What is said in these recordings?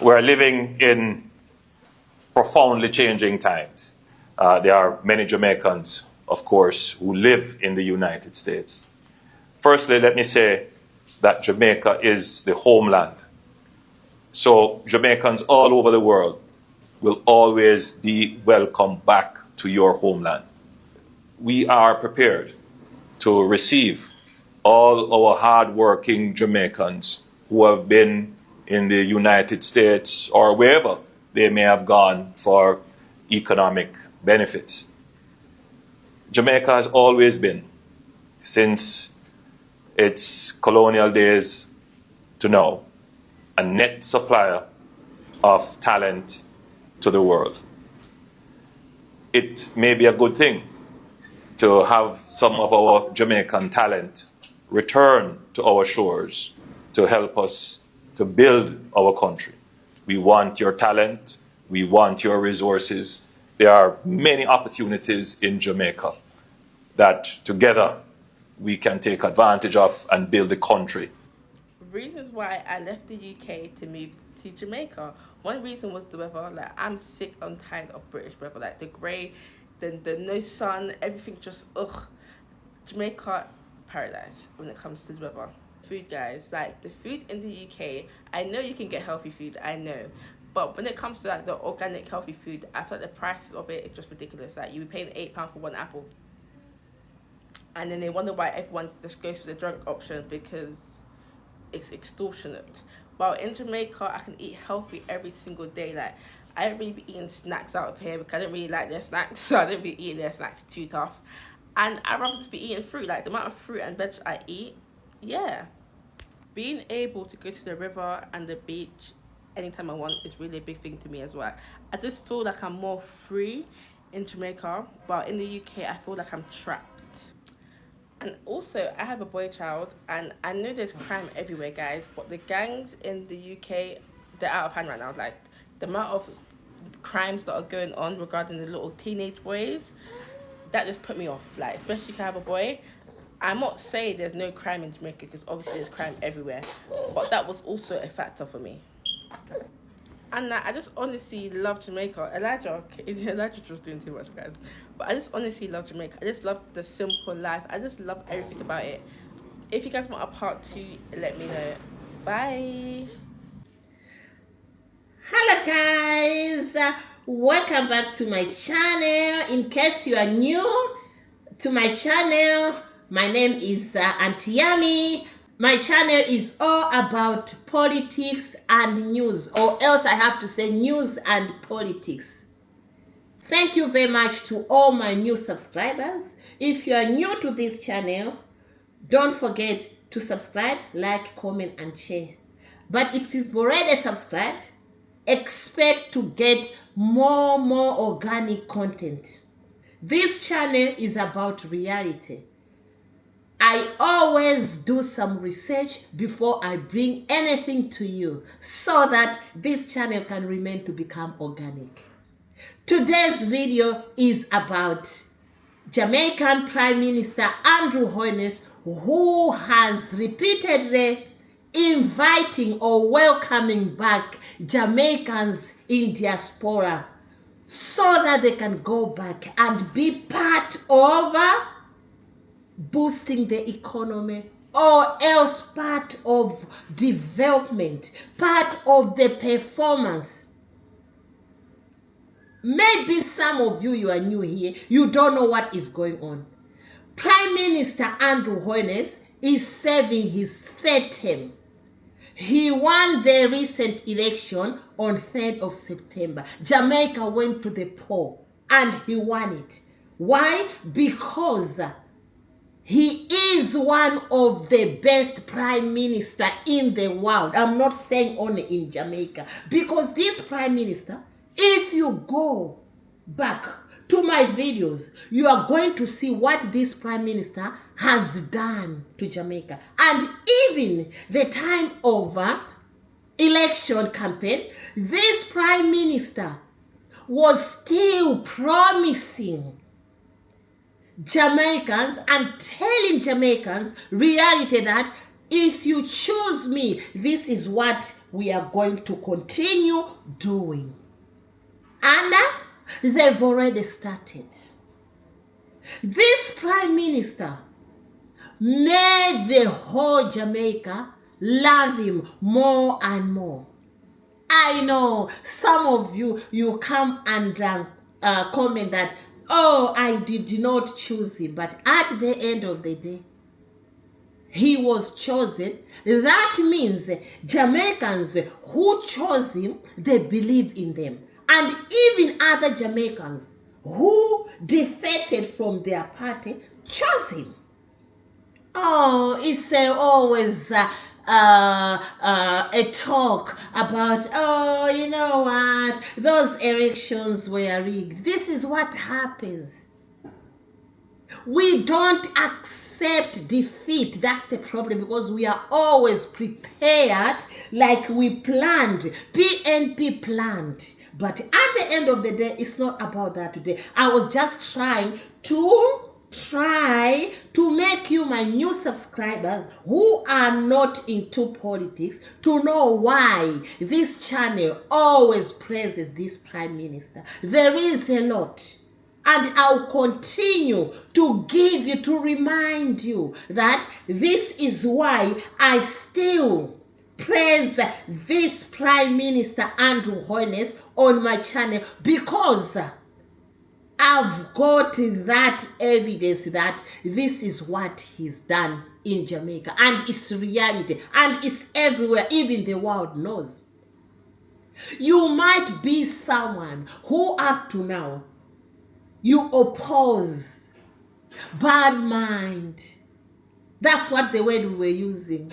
We're living in profoundly changing times. There are many Jamaicans, of course, who live in the United States. Firstly, let me say that Jamaica is the homeland. So Jamaicans all over the world will always be welcome back to your homeland. We are prepared to receive all our hard-working Jamaicans who have been in the United States or wherever they may have gone for economic benefits. Jamaica has always been, since its colonial days to now, a net supplier of talent to the world. It may be a good thing to have some of our Jamaican talent return to our shores to help us to build our country. We want your talent. We want your resources. There are many opportunities in Jamaica that together we can take advantage of and build the country. Reasons why I left the UK to move to Jamaica. One reason was the weather. Like, I'm sick and tired of British weather. Like the grey, the no sun, everything just ugh. Jamaica, paradise when it comes to the weather. Food, guys, like the food in the UK, I know you can get healthy food, I know. But when it comes to like the organic healthy food, I feel like the prices of it is just ridiculous. Like you be paying £8 for one apple. And then they wonder why everyone just goes for the drunk option because it's extortionate. While in Jamaica, I can eat healthy every single day. Like I don't really be eating snacks out of here because I don't really like their snacks, so I don't be eating their snacks too tough. And I'd rather just be eating fruit. Like the amount of fruit and veg I eat, yeah. Being able to go to the river and the beach anytime I want is really a big thing to me as well. I just feel like I'm more free in Jamaica, but in the UK, I feel like I'm trapped. And also, I have a boy child, and I know there's crime everywhere, guys, but the gangs in the UK, they're out of hand right now. Like, the amount of crimes that are going on regarding the little teenage boys, that just put me off. Like, especially if I have a boy. I'm not saying there's no crime in Jamaica, because obviously there's crime everywhere, but that was also a factor for me. And I just honestly love Jamaica. Elijah just doing too much, guys. But I just honestly love Jamaica. I just love the simple life. I just love everything about it. If you guys want a part 2, let me know. Bye. Hello guys, welcome back to my channel. In case you are new to my channel, my name is Auntie Yami. My channel is all about politics and news, or else I have to say news and politics. Thank you very much to all my new subscribers. If you are new to this channel, don't forget to subscribe, like, comment, and share. But if you've already subscribed, expect to get more organic content. This channel is about reality. I always do some research before I bring anything to you so that this channel can remain to become organic. Today's video is about Jamaican Prime Minister Andrew Holness, who has repeatedly inviting or welcoming back Jamaicans in diaspora so that they can go back and be part of boosting the economy, or else part of development, part of the performance. Maybe some of you are new here, you don't know what is going on. Prime Minister Andrew Holness is serving his third term. He won the recent election on 3rd of September. Jamaica went to the poll and he won it. Why? Because he is one of the best prime minister in the world. I'm not saying only in Jamaica. Because this prime minister, if you go back to my videos, you are going to see what this prime minister has done to Jamaica. And even the time of election campaign, this prime minister was still promising Jamaicans and telling Jamaicans reality that If you choose me, this is what we are going to continue doing. And they've already started. This prime minister made the whole Jamaica love him more and more. I know some of you come and comment that, oh, I did not choose him. But at the end of the day, he was chosen. That means Jamaicans who chose him, they believe in them. And even other Jamaicans who defected from their party chose him. Oh, it's always a talk about, oh, you know what, those elections were rigged. This is what happens. We don't accept defeat. That's the problem, because we are always prepared like we planned. PNP planned. But at the end of the day, it's not about that today. I was just trying to make you, my new subscribers who are not into politics, to know why this channel always praises this prime minister. There is a lot. And I'll continue to give you, to remind you that this is why I still praise this Prime Minister Andrew Holness on my channel, because I've got that evidence that this is what he's done in Jamaica, and it's reality, and it's everywhere, even the world knows. You might be someone who up to now you oppose bad mind. That's what the word we were using.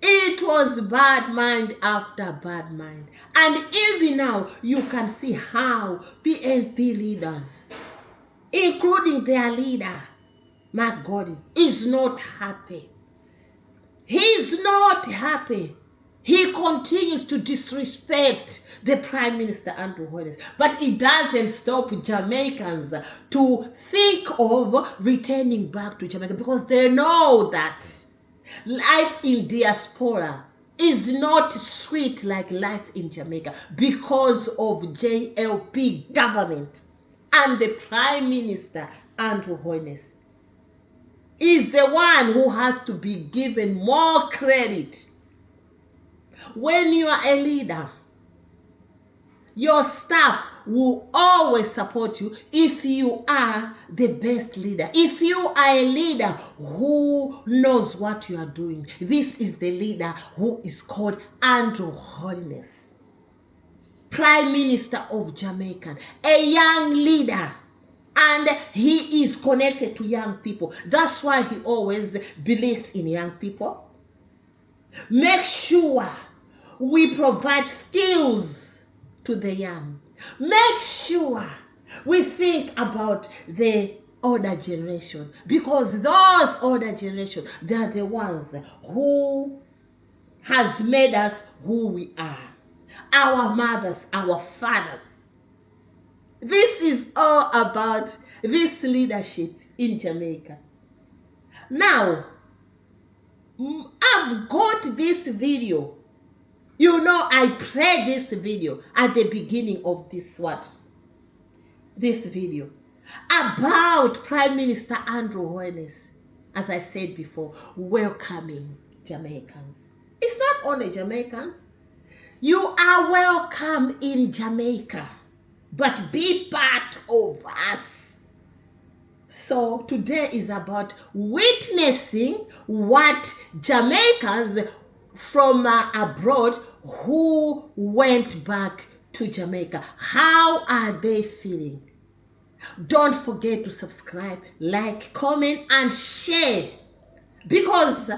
It was bad mind after bad mind. And even now, you can see how PNP leaders, including their leader, Mark Gordon, is not happy. He's not happy. He continues to disrespect the Prime Minister Andrew Holness. But it doesn't stop Jamaicans to think of returning back to Jamaica, because they know that life in diaspora is not sweet like life in Jamaica, because of JLP government and the Prime Minister Andrew Holness is the one who has to be given more credit. When you are a leader, your staff will always support you if you are the best leader. If you are a leader who knows what you are doing. This is the leader who is called Andrew Holness, Prime Minister of Jamaica, a young leader. And he is connected to young people. That's why he always believes in young people. Make sure we provide skills to the young. Make sure we think about the older generation, because those older generation, they are the ones who has made us who we are. Our mothers, our fathers. This is all about this leadership in Jamaica. Now, I've got this video. You know, I played this video at the beginning of this video about Prime Minister Andrew Holness, as I said before, welcoming Jamaicans. It's not only Jamaicans. You are welcome in Jamaica, but be part of us. So today is about witnessing what Jamaicans from abroad who went back to Jamaica, how are they feeling? Don't forget to subscribe, like, comment, and share, because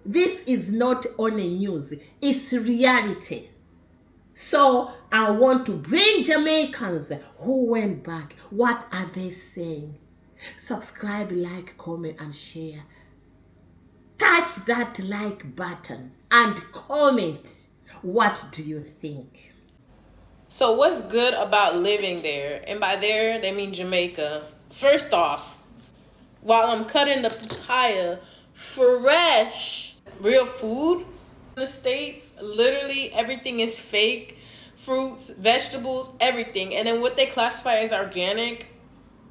this is not only news, it's reality. So I want to bring Jamaicans who went back. What are they saying? Subscribe, like, comment, and share. Touch that like button and comment. What do you think? So what's good about living there? And by there, they mean Jamaica. First off, while I'm cutting the papaya fresh, real food. In the States, literally everything is fake. Fruits, vegetables, everything. And then what they classify as organic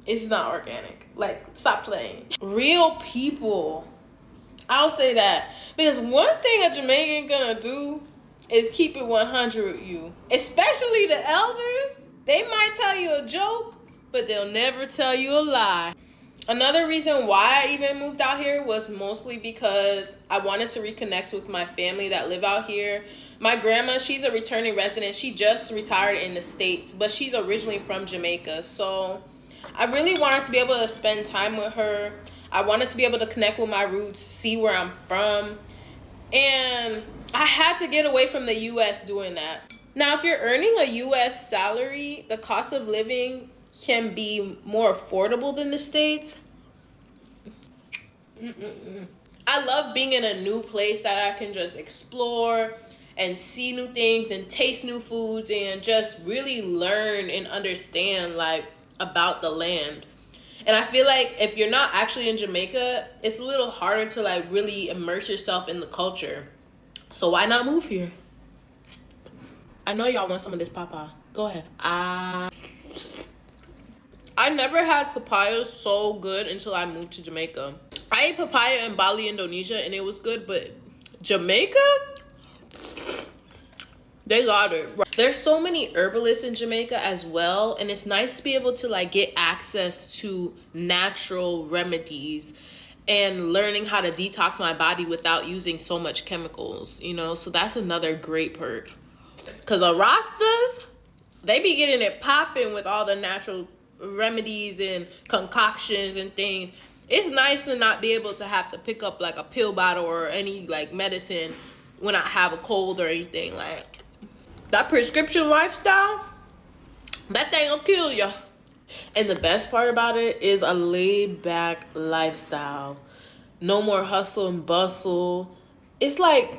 is not organic. Like, stop playing. Real people. I'll say that. Because one thing a Jamaican gonna do is keep it 100 with you. Especially the elders. They might tell you a joke, but they'll never tell you a lie. Another reason why I even moved out here was mostly because I wanted to reconnect with my family that live out here. My grandma, she's a returning resident. She just retired in the States, but she's originally from Jamaica. So I really wanted to be able to spend time with her. I wanted to be able to connect with my roots, see where I'm from. And I had to get away from the U.S. doing that. Now, if you're earning a U.S. salary, the cost of living can be more affordable than the States. I love being in a new place that I can just explore and see new things and taste new foods and just really learn and understand like about the land. And I feel like if you're not actually in Jamaica, it's a little harder to like really immerse yourself in the culture. So why not move here? I know y'all want some of this papa. Go ahead. I never had papaya so good until I moved to Jamaica. I ate papaya in Bali, Indonesia, and it was good, but Jamaica? They got it. There's so many herbalists in Jamaica as well, and it's nice to be able to like get access to natural remedies and learning how to detox my body without using so much chemicals, you know? So that's another great perk. Because the Rastas, they be getting it popping with all the natural remedies and concoctions and things. It's nice to not be able to have to pick up like a pill bottle or any like medicine when I have a cold or anything. Like that prescription lifestyle, that thing will kill you. And the best part about it is a laid back lifestyle. No more hustle and bustle. It's like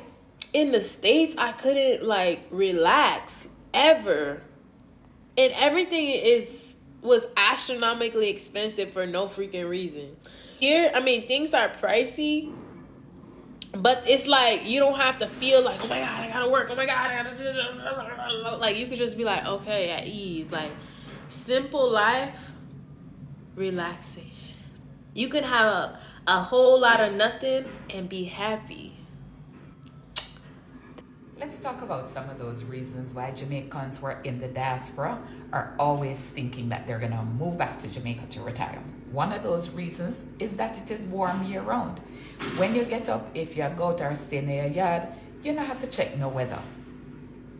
in the States, I couldn't like relax ever. And everything was astronomically expensive for no freaking reason. Here, I mean, things are pricey, but it's like you don't have to feel like, oh my God, I gotta work. Oh my God, I gotta... Like you could just be like, okay, at ease. Like simple life, relaxation. You can have a whole lot of nothing and be happy. Let's talk about some of those reasons why Jamaicans who are in the diaspora are always thinking that they're going to move back to Jamaica to retire. One of those reasons is that it is warm year round. When you get up, if you go out or stay in your yard, you don't have to check no weather.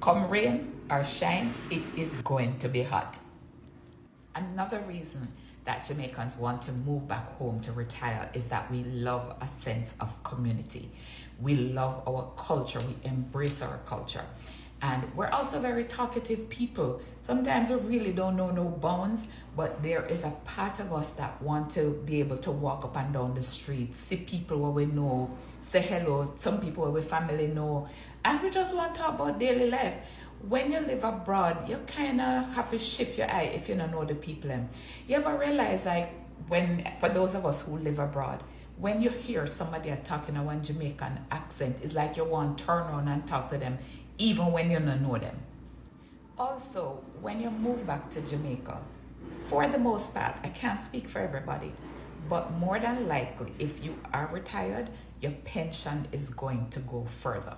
Come rain or shine, it is going to be hot. Another reason that Jamaicans want to move back home to retire is that we love a sense of community. We love our culture. We embrace our culture. And we're also very talkative people. Sometimes we really don't know no bounds, but there is a part of us that want to be able to walk up and down the street, see people where we know, say hello, some people where we family know, and we just want to talk about daily life. When you live abroad, you kind of have to shift your eye if you don't know the people. You ever realize, like, for those of us who live abroad, when you hear somebody talking a one Jamaican accent, it's like you want to turn around and talk to them, even when you don't know them. Also, when you move back to Jamaica, for the most part, I can't speak for everybody, but more than likely, if you are retired, your pension is going to go further.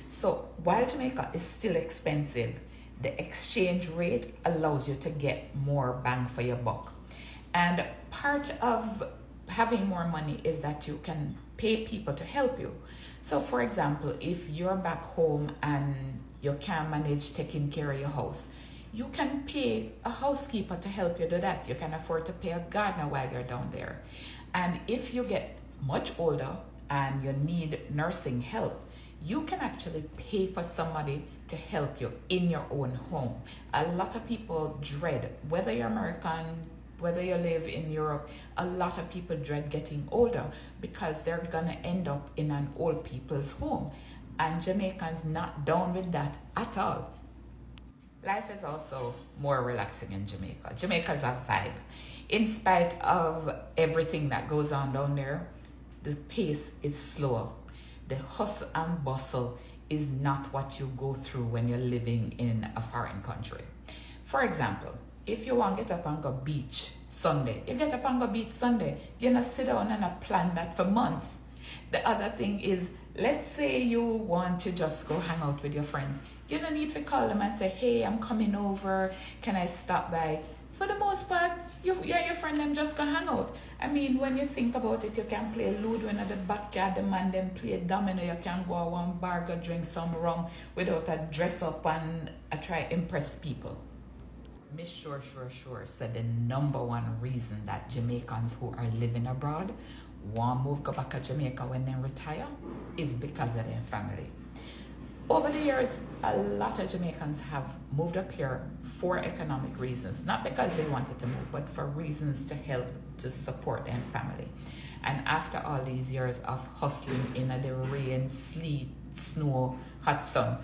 So while Jamaica is still expensive, the exchange rate allows you to get more bang for your buck. And part of having more money is that you can pay people to help you. So for example, if you're back home and you can't manage taking care of your house, you can pay a housekeeper to help you do that. You can afford to pay a gardener while you're down there. And if you get much older and you need nursing help, you can actually pay for somebody to help you in your own home. A lot of people dread, whether you're American, whether you live in Europe, a lot of people dread getting older because they're gonna end up in an old people's home. And Jamaicans not down with that at all. Life is also more relaxing in Jamaica. Jamaica's a vibe. In spite of everything that goes on down there, the pace is slower. The hustle and bustle is not what you go through when you're living in a foreign country. For example, if you want to get up and go beach Sunday, you get up and go beach Sunday. You not sit down and plan that for months. The other thing is, let's say you want to just go hang out with your friends. You don't need to call them and say, hey, I'm coming over. Can I stop by? For the most part, your friend them just go hang out. I mean, when you think about it, you can play Ludo in the backyard, the man them play domino, you can go to one bar, go drink some rum without a dress up and try impress people. Miss Sure said the number one reason that Jamaicans who are living abroad want to go back to Jamaica when they retire is because of their family. Over the years, a lot of Jamaicans have moved up here for economic reasons, not because they wanted to move, but for reasons to help to support their family. And after all these years of hustling in the rain, sleet, snow, hot sun,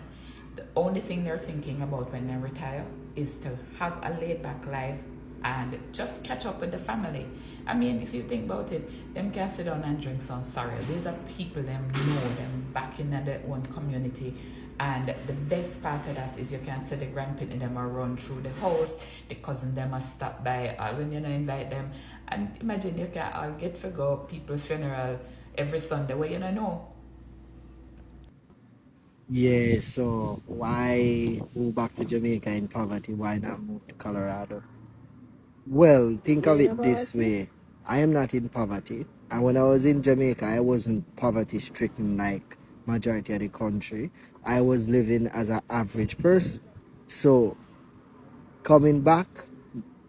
the only thing they're thinking about when they retire is to have a laid-back life and just catch up with the family. I mean, if you think about it, them can sit down and drink some sorrel. These are people them know them back in their own community. And the best part of that is you can see the grandparents them are run through the house, the cousin them are stop by, when you know invite them. And imagine you can all get to go people's funeral every Sunday where you know. Yeah, so why move back to Jamaica in poverty? Why not move to Colorado? Well, think of it this way. I am not in poverty. And when I was in Jamaica, I wasn't poverty stricken like majority of the country. I was living as an average person. So coming back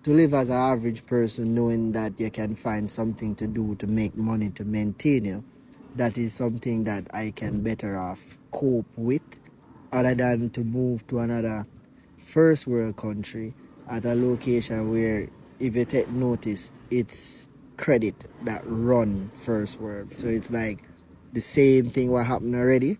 to live as an average person, knowing that you can find something to do to make money to maintain you, that is something that I can better off cope with, other than to move to another first world country at a location where, if you take notice, it's credit that run first world. So it's like the same thing what happened already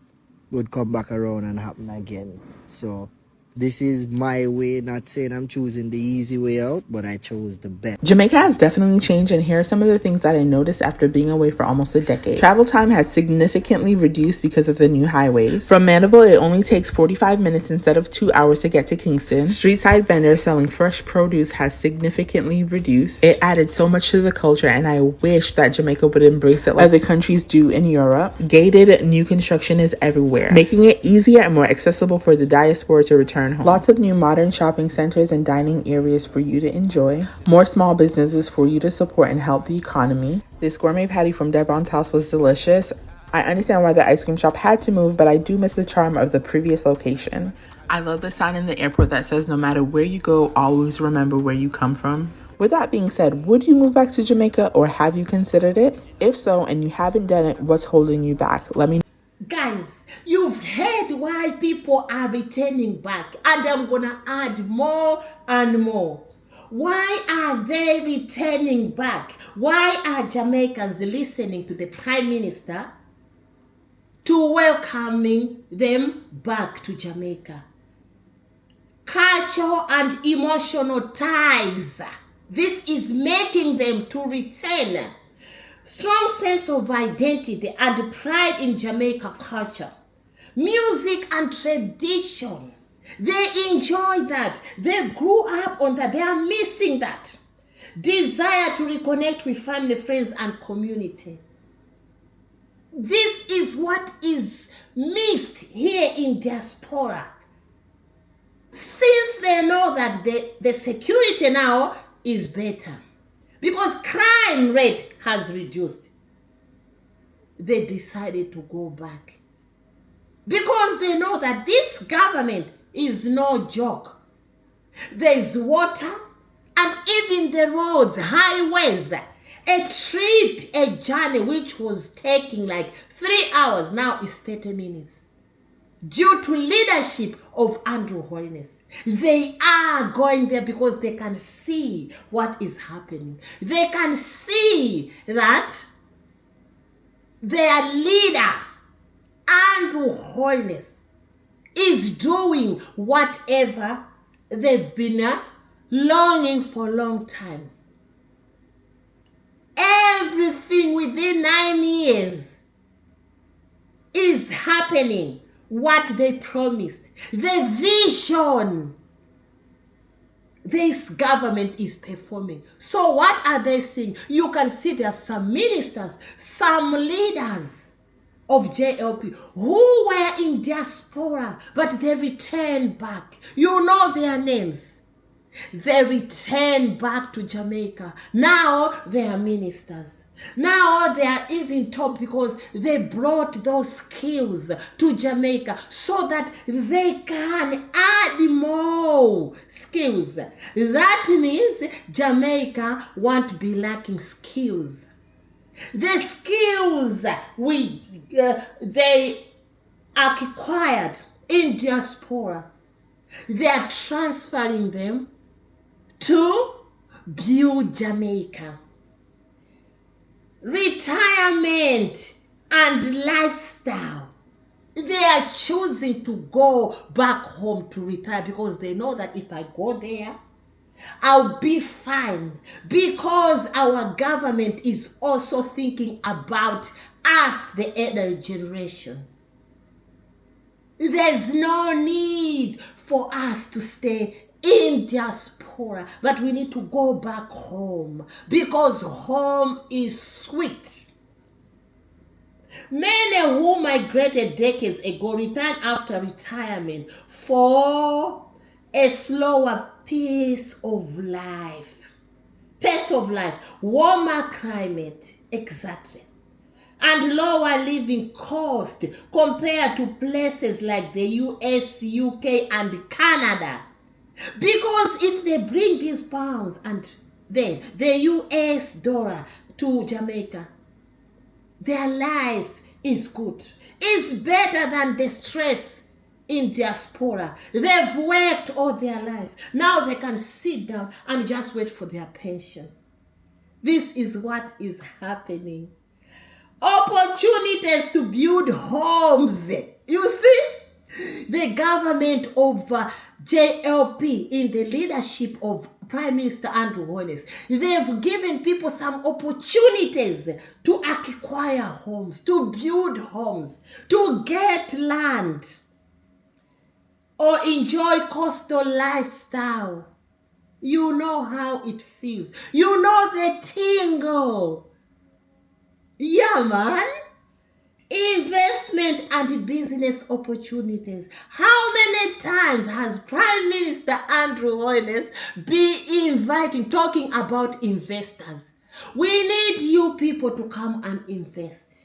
would come back around and happen again. So this is my way, not saying I'm choosing the easy way out, but I chose the best. Jamaica has definitely changed, and here are some of the things that I noticed after being away for almost a decade. Travel time has significantly reduced because of the new highways. From Mandeville, it only takes 45 minutes instead of 2 hours to get to Kingston. Street side vendors selling fresh produce has significantly reduced. It added so much to the culture, and I wish that Jamaica would embrace it like other countries do in Europe. Gated new construction is everywhere, making it easier and more accessible for the diaspora to return home. Lots of new modern shopping centers and dining areas for you to enjoy. More small businesses for you to support and help the economy. This gourmet patty from Devon's house was delicious. I understand why the ice cream shop had to move, but I do miss the charm of the previous location. I love the sign in the airport that says, no matter where you go, always remember where you come from. With that being said, would you move back to Jamaica, or have you considered it? If so, and you haven't done it, what's holding you back? Let me know. Guys, you've heard why people are returning back, and I'm gonna add more and more. Why are they returning back? Why are Jamaicans listening to the Prime Minister to welcoming them back to Jamaica? Cultural and emotional ties. This is making them to return. Strong sense of identity and pride in Jamaica culture. Music and tradition. They enjoy that. They grew up on that. They are missing that. Desire to reconnect with family, friends, and community. This is what is missed here in diaspora. Since they know that the security now is better, because crime rate has reduced, they decided to go back. Because they know that this government is no joke. There's water and even the roads, highways. A journey which was taking like 3 hours now is 30 minutes. Due to leadership of Andrew Holiness. They are going there because they can see what is happening. They can see that their leader, Andrew Holiness, is doing whatever they've been longing for a long time. everything within 9 years is happening. What they promised, the vision, this government is performing. So what are they saying? You can see there are some ministers, some leaders of JLP who were in diaspora, but they returned back. You know their names. They returned back to Jamaica. Now they are ministers. Now they are even top because they brought those skills to Jamaica so that they can add more skills. That means Jamaica won't be lacking skills. The skills they acquired in diaspora, they are transferring them to build Jamaica. Retirement and lifestyle. They are choosing to go back home to retire because they know that if I go there, I'll be fine, because our government is also thinking about us, the elder generation. There's no need for us to stay in diaspora, but we need to go back home because home is sweet. Many who migrated decades ago returned after retirement for a slower pace of life. Warmer climate, exactly, and lower living cost compared to places like the US, UK, and Canada. Because if they bring these pounds and then the US dollar to Jamaica, their life is good. It's better than the stress in diaspora. They've worked all their life. Now they can sit down and just wait for their pension. This is what is happening. Opportunities to build homes. You see, the government of JLP in the leadership of Prime Minister Andrew Holness, they've given people some opportunities to acquire homes, to build homes, to get land, or enjoy coastal lifestyle. You know how it feels. You know the tingle. Yeah, man. Investment and business opportunities. How many times has Prime Minister Andrew Holness been inviting, talking about investors? We need you people to come and invest.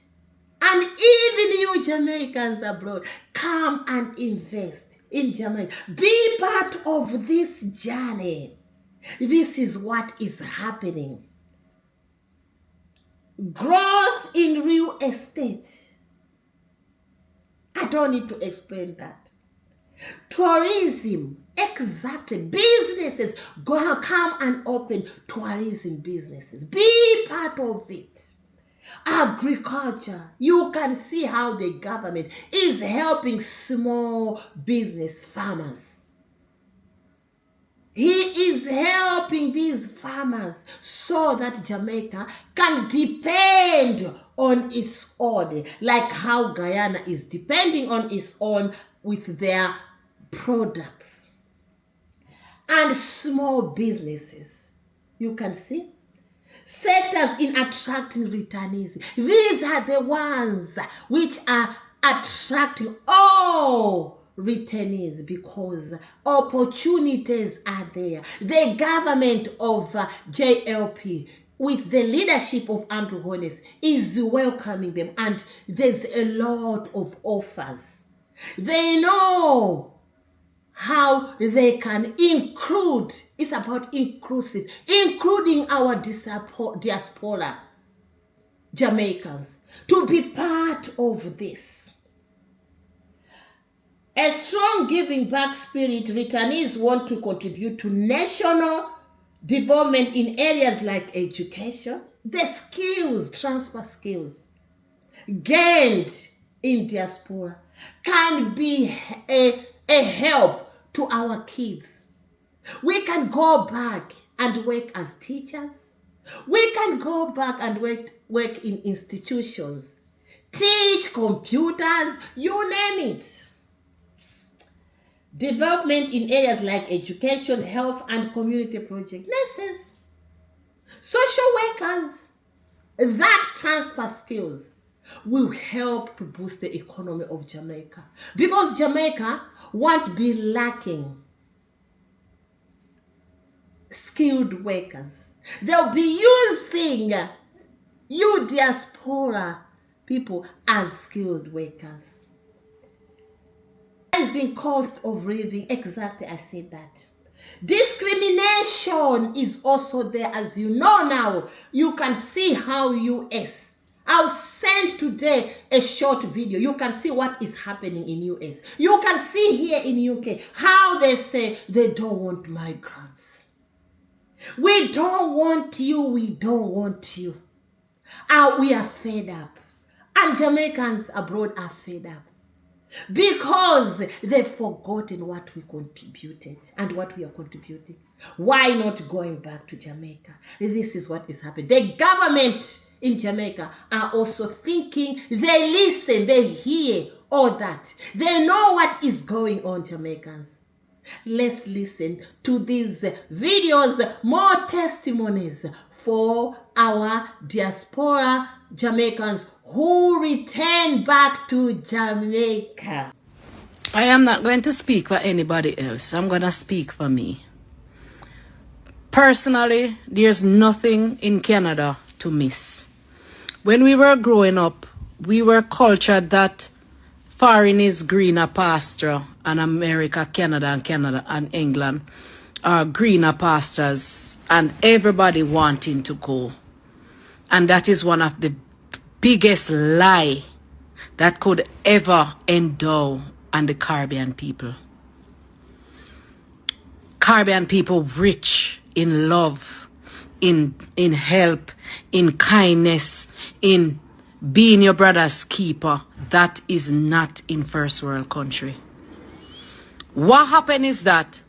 And even you Jamaicans abroad, come and invest in Jamaica. Be part of this journey. This is what is happening. Growth in real estate. I don't need to explain that. Tourism, exactly. Businesses, come and open tourism businesses. Be part of it. Agriculture, you can see how the government is helping small business farmers. He is helping these farmers so that Jamaica can depend on its own, like how Guyana is depending on its own with their products. And small businesses, you can see. Sectors in attracting returnees. These are the ones which are attracting all returnees because opportunities are there. The government of JLP, with the leadership of Andrew Holness, is welcoming them, and there's a lot of offers. They know how they can include, it's about inclusive, including our diaspora Jamaicans to be part of this. A strong giving back spirit, returnees want to contribute to national development in areas like education, the skills, transfer skills gained in diaspora can be a help to our kids. We can go back and work as teachers. We can go back and work in institutions, teach computers, you name it. Development in areas like education, health, and community projects. Nurses, social workers, that transfer skills will help to boost the economy of Jamaica, because Jamaica won't be lacking skilled workers. They'll be using you diaspora people as skilled workers. Rising cost of living, exactly, I said that. Discrimination is also there, as you know now. You can see how US, I'll send today a short video. You can see what is happening in US. You can see here in UK how they say they don't want migrants. We don't want you, we don't want you. We are fed up. And Jamaicans abroad are fed up, because they've forgotten what we contributed and what we are contributing. Why not going back to Jamaica? This is what is happening. The government in Jamaica are also thinking, they listen, they hear all that. They know what is going on, Jamaicans. Let's listen to these videos, more testimonies for our diaspora Jamaicans who return back to Jamaica. I am not going to speak for anybody else. I'm going to speak for me. Personally, there's nothing in Canada to miss. When we were growing up, we were cultured that foreign is greener pasture, and America, Canada and England are greener pastures, and everybody wanting to go. And that is one of the biggest lie that could ever endow on the Caribbean people. Caribbean people rich in love, in help, in kindness, in being your brother's keeper. That is not in first world country. What happened is that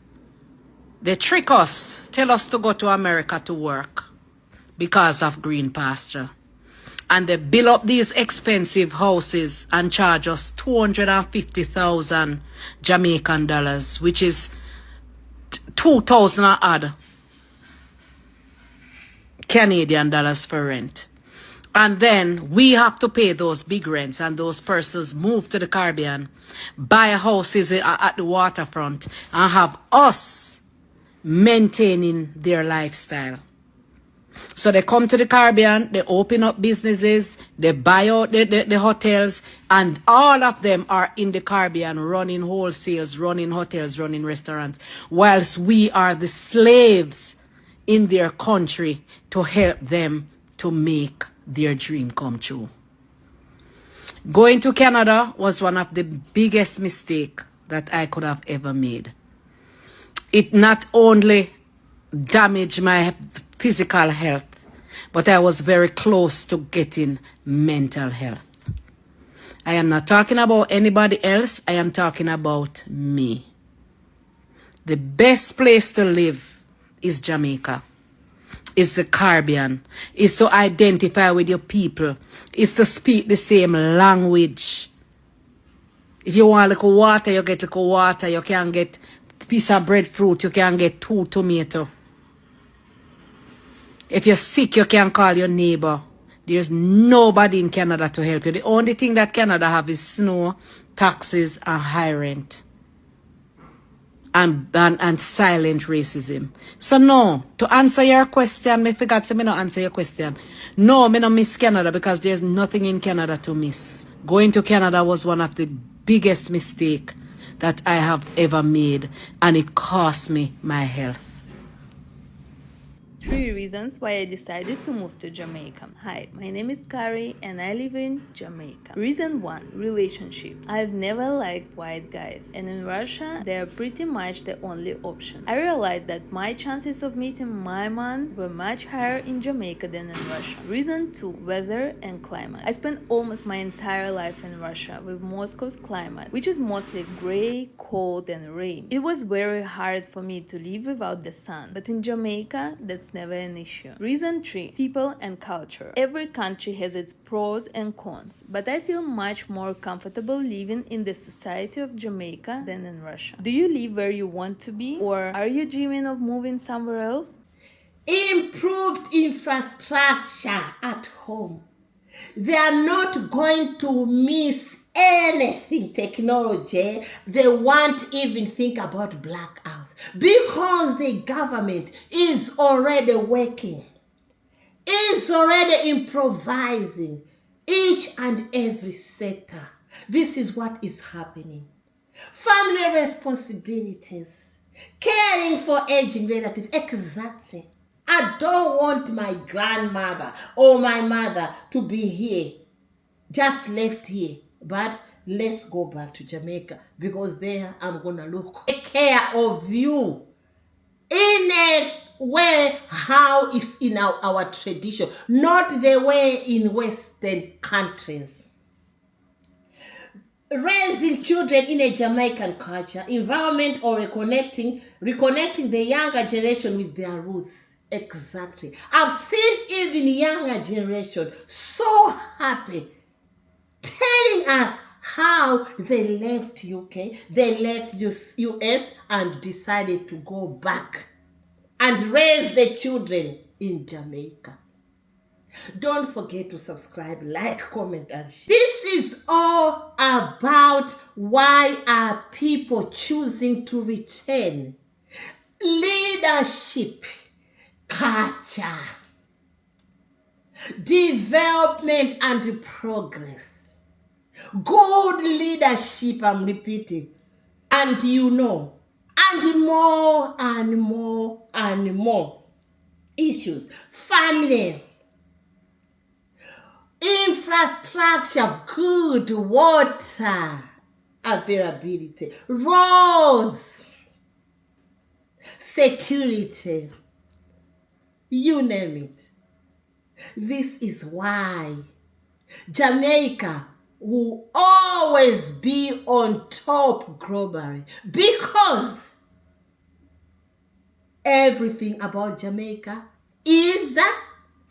they trick us, tell us to go to America to work because of green pasture. And they build up these expensive houses and charge us 250,000 Jamaican dollars, which is 2,000 odd Canadian dollars for rent. And then we have to pay those big rents, and those persons move to the Caribbean, buy houses at the waterfront, and have us maintaining their lifestyle. So they come to the Caribbean, they open up businesses, they buy out the hotels, and all of them are in the Caribbean running wholesales, running hotels, running restaurants, whilst we are the slaves in their country to help them to make their dream come true. Going to Canada was one of the biggest mistakes that I could have ever made. It not only damaged my physical health, but I was very close to getting mental health. I am not talking about anybody else. I am talking about me. The best place to live is Jamaica. Is the Caribbean, is to identify with your people, is to speak the same language. If you want little water, you get little water. You can get piece of breadfruit, you can get 2 tomatoes. If you're sick, you can call your neighbor. There's nobody in Canada to help you. The only thing that Canada have is snow, taxes, and high rent. And silent racism. So no, to answer your question, I forgot to not answer your question. No, I don't miss Canada because there's nothing in Canada to miss. Going to Canada was one of the biggest mistakes that I have ever made, and it cost me my health. 3 reasons why I decided to move to Jamaica. Hi, my name is Kari and I live in Jamaica. Reason 1, relationships. I've never liked white guys, and in Russia they are pretty much the only option. I realized that my chances of meeting my man were much higher in Jamaica than in Russia. Reason 2, weather and climate. I spent almost my entire life in Russia with Moscow's climate, which is mostly gray, cold and rain. It was very hard for me to live without the sun, but in Jamaica that's almost never an issue. Reason 3, people and culture. Every country has its pros and cons, but I feel much more comfortable living in the society of Jamaica than in Russia. Do you live where you want to be, or are you dreaming of moving somewhere else? Improved infrastructure at home. They are not going to miss anything technology. They won't even think about blackouts because the government is already working, is already improvising each and every sector. This is what is happening. Family responsibilities, caring for aging relatives. Exactly. I don't want my grandmother or my mother to be here, just left here. But let's go back to Jamaica because there I'm gonna take care of you in a way how is in our tradition, not the way in Western countries. Raising children in a Jamaican culture, environment, or reconnecting the younger generation with their roots. Exactly. I've seen even younger generation so happy telling us how they left UK, they left US and decided to go back and raise the children in Jamaica. Don't forget to subscribe, like, comment, and share. This is all about why are people choosing to return. Leadership, culture, development, and progress. Good leadership, I'm repeating. And and more and more and more issues. Family, infrastructure, good water availability, roads, security, you name it. This is why Jamaica will always be on top globally, because everything about Jamaica is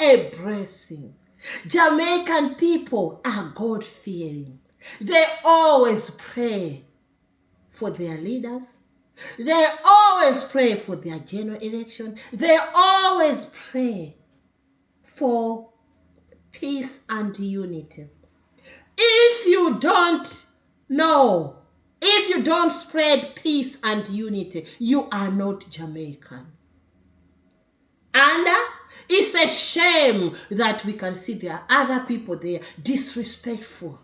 a blessing. Jamaican people are God-fearing. They always pray for their leaders. They always pray for their general election. They always pray for peace and unity. If you don't know, if you don't spread peace and unity, you are not Jamaican. And it's a shame that we can see there are other people there disrespectful.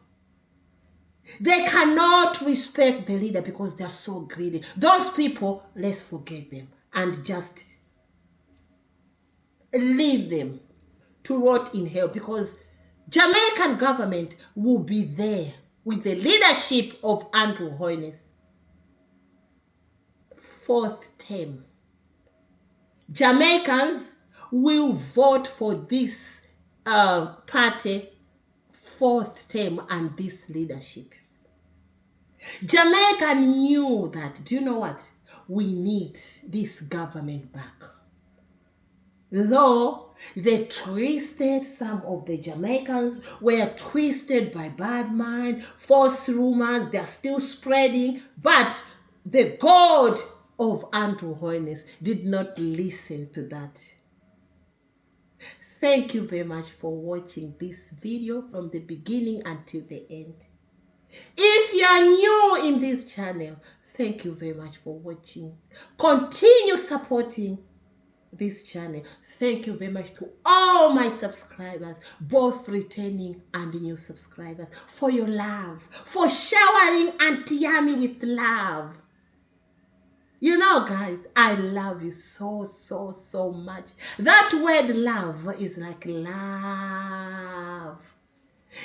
They cannot respect the leader because they are so greedy. Those people, let's forget them and just leave them to rot in hell, because Jamaican government will be there with the leadership of Andrew Holness. 4th term. Jamaicans will vote for this party 4th term and this leadership. Jamaica knew that, do you know what? We need this government back. Though they twisted, some of the Jamaicans were twisted by bad mind, false rumors, they're still spreading, but the God of Andrew Holness did not listen to that. Thank you very much for watching this video from the beginning until the end. If you are new in this channel, thank you very much for watching. Continue supporting this channel. Thank you very much to all my subscribers, both returning and new subscribers, for your love, for showering Auntie Yami with love. You know, guys, I love you so, so, so much. That word love is like love.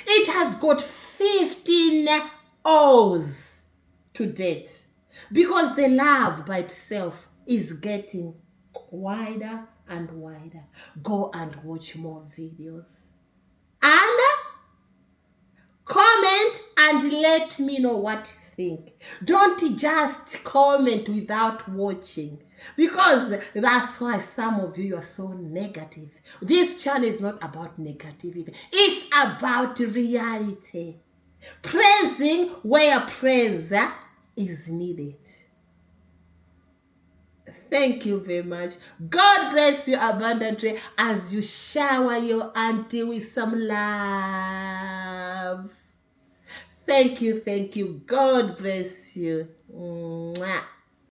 It has got 15 O's to date, because the love by itself is getting wider and wider. Go and watch more videos. And Comment and let me know what you think. Don't just comment without watching, because that's why some of you are so negative. This channel is not about negativity. It's about reality. Praising where praise is needed. Thank you very much. God bless you abundantly as you shower your auntie with some love. Thank you. God bless you. Mwah.